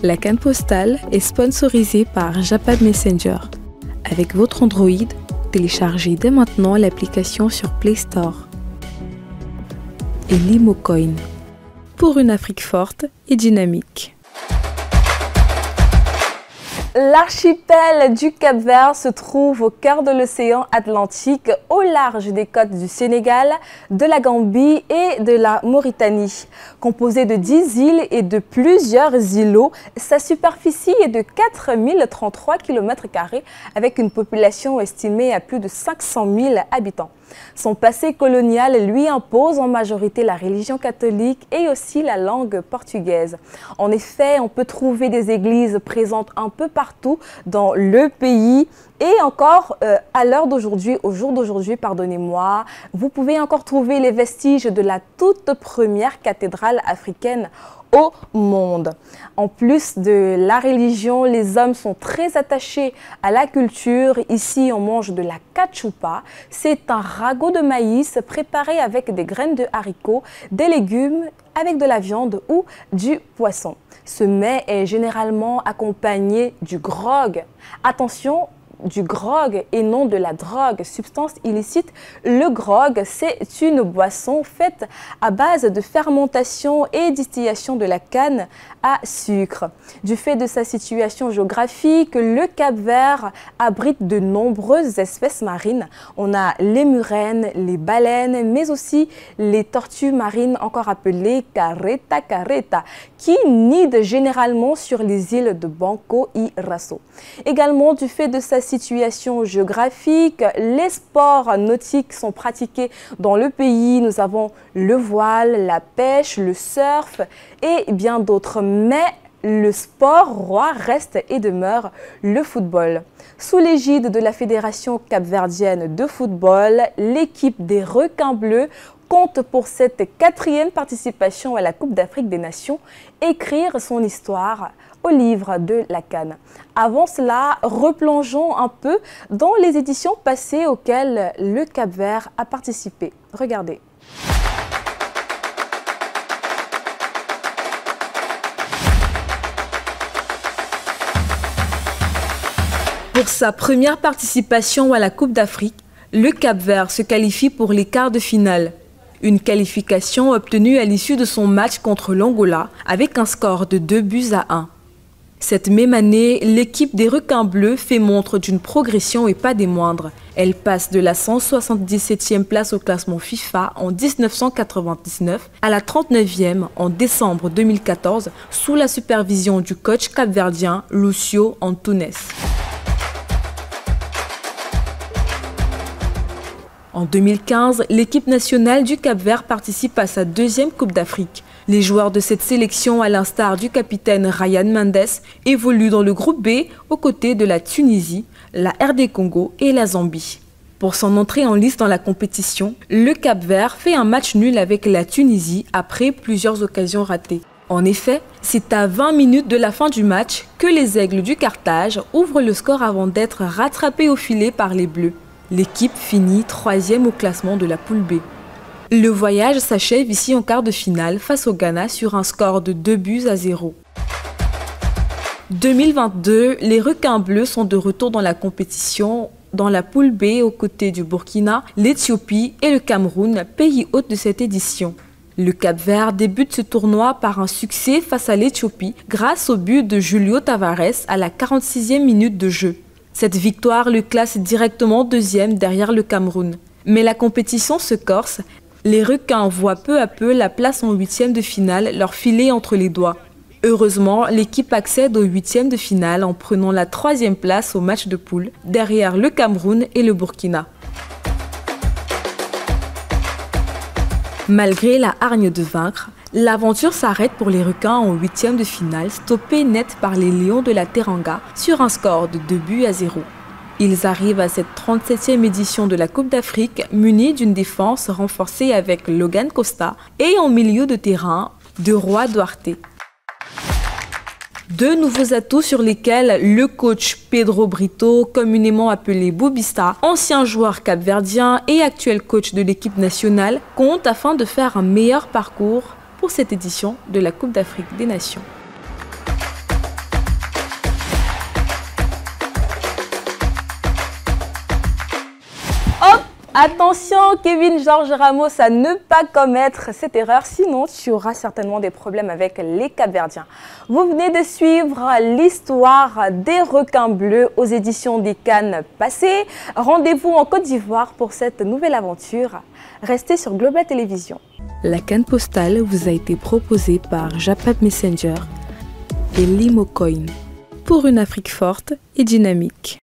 La CAN postale est sponsorisée par Japad Messenger. Avec votre Android, téléchargez dès maintenant l'application sur Play Store. Et Limocoin, pour une Afrique forte et dynamique. L'archipel du Cap-Vert se trouve au cœur de l'océan Atlantique, au large des côtes du Sénégal, de la Gambie et de la Mauritanie. Composé de 10 îles et de plusieurs îlots, sa superficie est de 4033 km² avec une population estimée à plus de 500 000 habitants. Son passé colonial lui impose en majorité la religion catholique et aussi la langue portugaise. En effet, on peut trouver des églises présentes un peu partout dans le pays. Et encore, à l'heure d'aujourd'hui, au jour d'aujourd'hui, pardonnez-moi, vous pouvez encore trouver les vestiges de la toute première cathédrale africaine au monde. En plus de la religion, les hommes sont très attachés à la culture. Ici, on mange de la cachupa. C'est un ragoût de maïs préparé avec des graines de haricots, des légumes, avec de la viande ou du poisson. Ce mets est généralement accompagné du grog. Attention, du grog et non de la drogue, substance illicite. Le grog, c'est une boisson faite à base de fermentation et distillation de la canne à sucre. Du fait de sa situation géographique, le Cap-Vert abrite de nombreuses espèces marines. On a les murènes, les baleines, mais aussi les tortues marines, encore appelées careta careta, qui nident généralement sur les îles de Banco y Raso. Également, du fait de sa situation géographique, les sports nautiques sont pratiqués dans le pays. Nous avons le voile, la pêche, le surf et bien d'autres. Mais le sport roi reste et demeure le football. Sous l'égide de la Fédération capverdienne de football, l'équipe des Requins Bleus compte pour cette 4e participation à la Coupe d'Afrique des Nations écrire son histoire au livre de la CAN. Avant cela, replongeons un peu dans les éditions passées auxquelles le Cap-Vert a participé. Regardez. Pour sa première participation à la Coupe d'Afrique, le Cap-Vert se qualifie pour les quarts de finale. Une qualification obtenue à l'issue de son match contre l'Angola avec un score de 2-1. Cette même année, l'équipe des Requins Bleus fait montre d'une progression et pas des moindres. Elle passe de la 177e place au classement FIFA en 1999 à la 39e en décembre 2014 sous la supervision du coach capverdien Lucio Antunes. En 2015, l'équipe nationale du Cap-Vert participe à sa 2e Coupe d'Afrique. Les joueurs de cette sélection, à l'instar du capitaine Ryan Mendes, évoluent dans le groupe B aux côtés de la Tunisie, la RD Congo et la Zambie. Pour son entrée en lice dans la compétition, le Cap-Vert fait un match nul avec la Tunisie après plusieurs occasions ratées. En effet, c'est à 20 minutes de la fin du match que les Aigles du Carthage ouvrent le score avant d'être rattrapés au filet par les Bleus. L'équipe finit 3e au classement de la poule B. Le voyage s'achève ici en quart de finale face au Ghana sur un score de 2-0. 2022, les Requins Bleus sont de retour dans la compétition dans la poule B aux côtés du Burkina, l'Éthiopie et le Cameroun, pays hôte de cette édition. Le Cap-Vert débute ce tournoi par un succès face à l'Éthiopie grâce au but de Julio Tavares à la 46e minute de jeu. Cette victoire le classe directement 2e derrière le Cameroun. Mais la compétition se corse. Les Requins voient peu à peu la place en 8e de finale leur filer entre les doigts. Heureusement, l'équipe accède aux 8e de finale en prenant la 3e place au match de poule, derrière le Cameroun et le Burkina. Malgré la hargne de vaincre, l'aventure s'arrête pour les Requins en 8e de finale, stoppés net par les Lions de la Teranga sur un score de 2-0. Ils arrivent à cette 37e édition de la Coupe d'Afrique munis d'une défense renforcée avec Logan Costa et en milieu de terrain de Roi Duarte. Deux nouveaux atouts sur lesquels le coach Pedro Brito, communément appelé Bobista, ancien joueur capverdien et actuel coach de l'équipe nationale, compte afin de faire un meilleur parcours pour cette édition de la Coupe d'Afrique des Nations. Attention, Kevin Georges Ramos, à ne pas commettre cette erreur, sinon tu auras certainement des problèmes avec les Cap-Verdiens. Vous venez de suivre l'histoire des requins bleus aux éditions des Cannes passées. Rendez-vous en Côte d'Ivoire pour cette nouvelle aventure. Restez sur Global Télévision. La canne postale vous a été proposée par Japap Messenger et Limo Coin pour une Afrique forte et dynamique.